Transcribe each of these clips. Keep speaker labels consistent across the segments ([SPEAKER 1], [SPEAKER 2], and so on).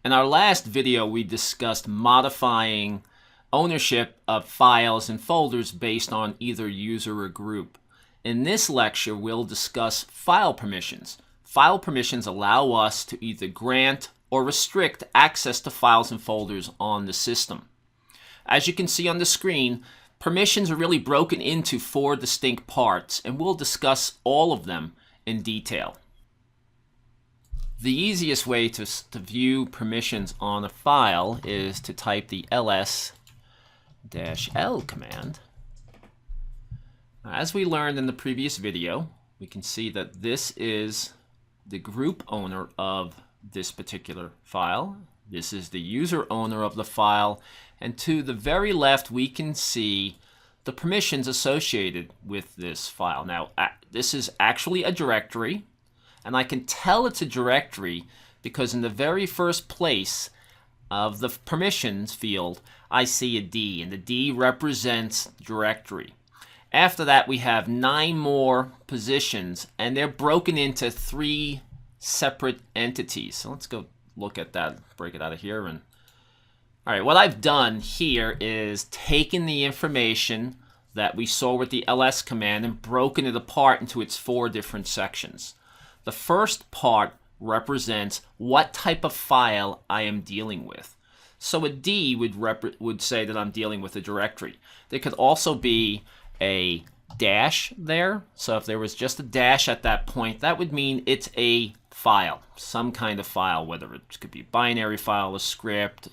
[SPEAKER 1] In our last video, we discussed modifying ownership of files and folders based on either user or group. In this lecture, we'll discuss file permissions. File permissions allow us to either grant or restrict access to files and folders on the system. As you can see on the screen, permissions are really broken into 4 distinct parts, and we'll discuss all of them in detail. The easiest way to view permissions on a file is to type the ls-l command. As we learned in the previous video, we can see that this is the group owner of this particular file. This is the user owner of the file, and to the very left we can see the permissions associated with this file. Now, this is actually a directory, and I can tell it's a directory because in the very first place of the permissions field, I see a D, and the D represents directory. After that, we have 9 more positions, and they're broken into 3 separate entities. So let's go look at that, break it out of here. And all right, what I've done here is taken the information that we saw with the ls command and broken it apart into its 4 different sections. The first part represents what type of file I am dealing with. So a D would say that I'm dealing with a directory. There could also be a dash there. So if there was just a dash at that point, that would mean it's a file, some kind of file, whether it could be a binary file, a script,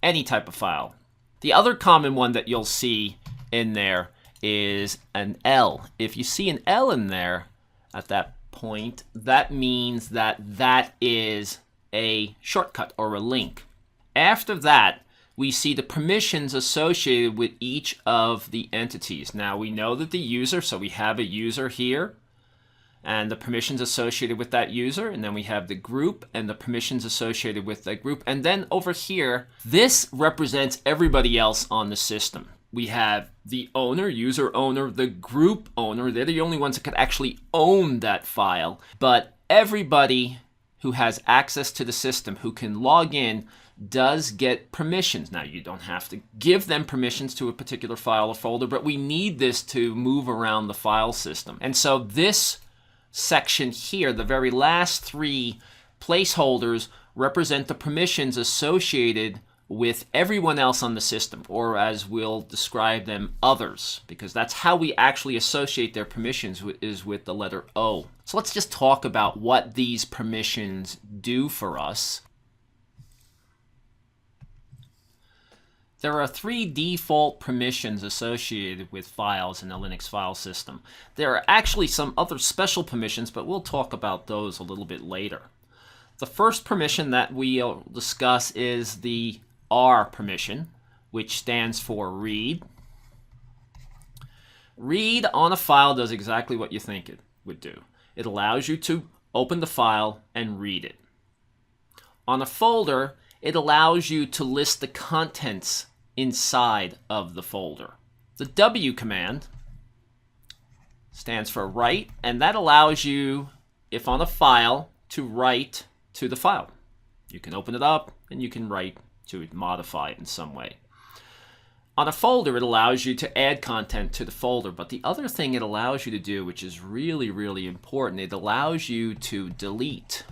[SPEAKER 1] any type of file. The other common one that you'll see in there is an L. If you see an L in there at that point, that means that that is a shortcut or a link. After that, we see the permissions associated with each of the entities. Now we know that the user, so we have a user here, and the permissions associated with that user, and then we have the group and the permissions associated with that group. And then over here, this represents everybody else on the system. We have the owner, user owner, the group owner. They're the only ones that could actually own that file. But everybody who has access to the system, who can log in, does get permissions. Now, you don't have to give them permissions to a particular file or folder, but we need this to move around the file system. And so this section here, the very last 3 placeholders, represent the permissions associated with everyone else on the system, or as we'll describe them, others, because that's how we actually associate their permissions, is with the letter O. So let's just talk about what these permissions do for us. There are 3 default permissions associated with files in the Linux file system. There are actually some other special permissions, but we'll talk about those a little bit later. The first permission that we'll discuss is the R permission, which stands for read. Read on a file does exactly what you think it would do. It allows you to open the file and read it. On a folder, it allows you to list the contents inside of the folder. The W command stands for write, and that allows you, if on a file, to write to the file. You can open it up and you can write to it, modify it in some way. On a folder, it allows you to add content to the folder, but the other thing it allows you to do, which is really, really important, it allows you to delete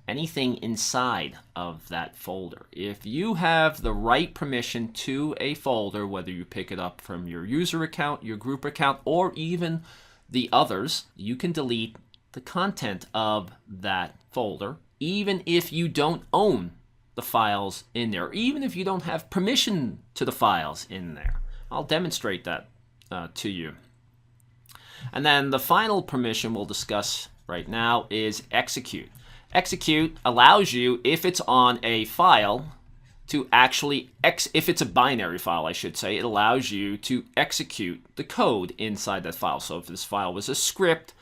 [SPEAKER 1] anything inside of that folder. If you have the right permission to a folder, whether you pick it up from your user account, your group account, or even the others, you can delete the content of that folder, even if you don't own the files in there, even if you don't have permission to the files in there. I'll demonstrate that to you. And then the final permission we'll discuss right now is execute. Execute allows you, if it's on a file, to actually, if it's a binary file, I should say, it allows you to execute the code inside that file. So if this file was a script,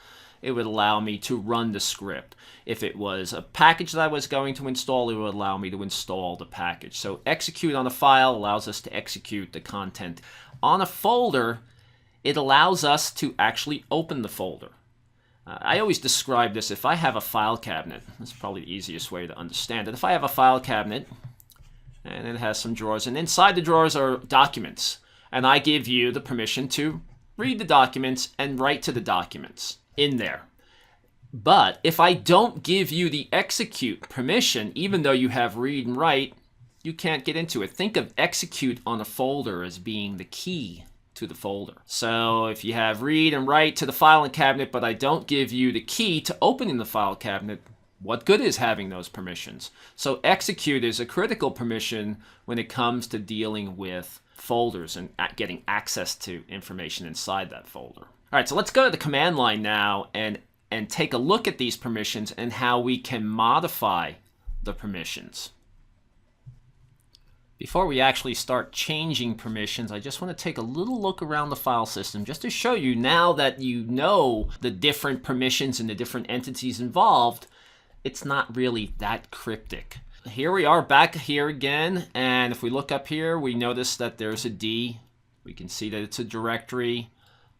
[SPEAKER 1] it would allow me to run the script. If it was a package that I was going to install, it would allow me to install the package. So execute on a file allows us to execute the content. On a folder, it allows us to actually open the folder. I always describe this, if I have a file cabinet, that's probably the easiest way to understand it. If I have a file cabinet and it has some drawers, and inside the drawers are documents, and I give you the permission to read the documents and write to the documents in there. But if I don't give you the execute permission, even though you have read and write, you can't get into it. Think of execute on a folder as being the key to the folder. So if you have read and write to the filing cabinet, but I don't give you the key to opening the file cabinet, what good is having those permissions? So execute is a critical permission when it comes to dealing with folders and getting access to information inside that folder. All right, so let's go to the command line now and take a look at these permissions and how we can modify the permissions. Before we actually start changing permissions, I just want to take a little look around the file system just to show you, now that you know the different permissions and the different entities involved, it's not really that cryptic. Here we are back here again, and if we look up here, we notice that there's a D. We can see that it's a directory.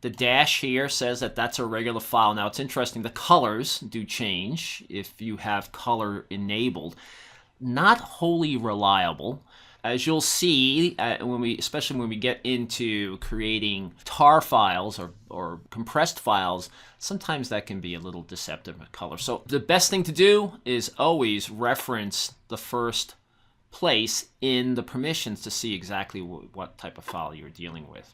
[SPEAKER 1] The dash here says that that's a regular file. Now it's interesting, the colors do change if you have color enabled. Not wholly reliable. As you'll see, especially when we get into creating tar files or compressed files, sometimes that can be a little deceptive with color. So the best thing to do is always reference the first place in the permissions to see exactly what type of file you're dealing with.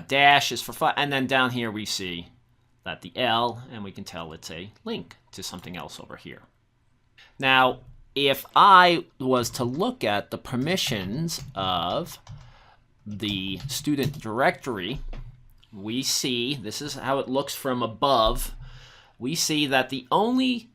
[SPEAKER 1] Dash is for file, and then down here we see that the L, and we can tell it's a link to something else over here. Now, if I was to look at the permissions of the student directory, we see, this is how it looks from above, we see that the only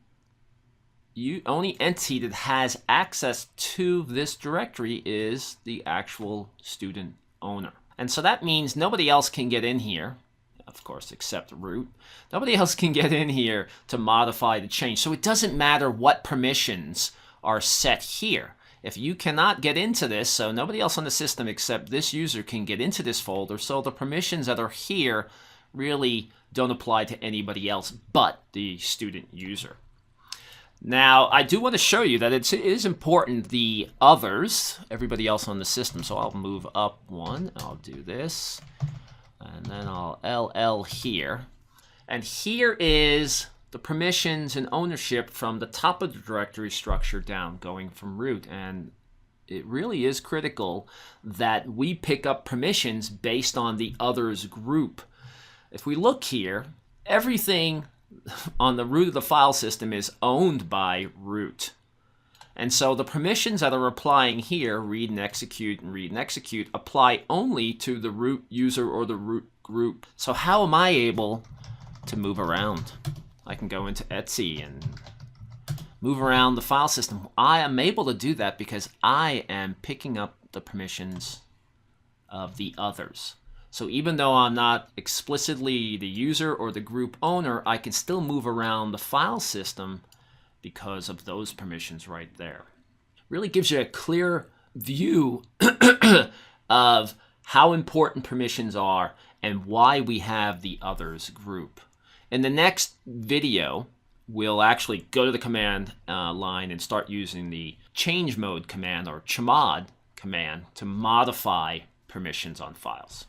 [SPEAKER 1] entity that has access to this directory is the actual student owner. And so that means nobody else can get in here, of course, except root. Nobody else can get in here to modify the change. So it doesn't matter what permissions are set here. If you cannot get into this, so nobody else on the system except this user can get into this folder, so the permissions that are here really don't apply to anybody else but the student user. Now, I do want to show you that it is important, the others, everybody else on the system. So I'll move up one, I'll do this, and then I'll LL here. And here is the permissions and ownership from the top of the directory structure down, going from root. And it really is critical that we pick up permissions based on the others group. If we look here, everything on the root of the file system is owned by root. And so the permissions that are applying here, read and execute, apply only to the root user or the root group. So how am I able to move around? I can go into Etsy and move around the file system. I am able to do that because I am picking up the permissions of the others. So even though I'm not explicitly the user or the group owner, I can still move around the file system because of those permissions right there. Really gives you a clear view of how important permissions are and why we have the others group. In the next video, we'll actually go to the command line and start using the change mode command or chmod command to modify permissions on files.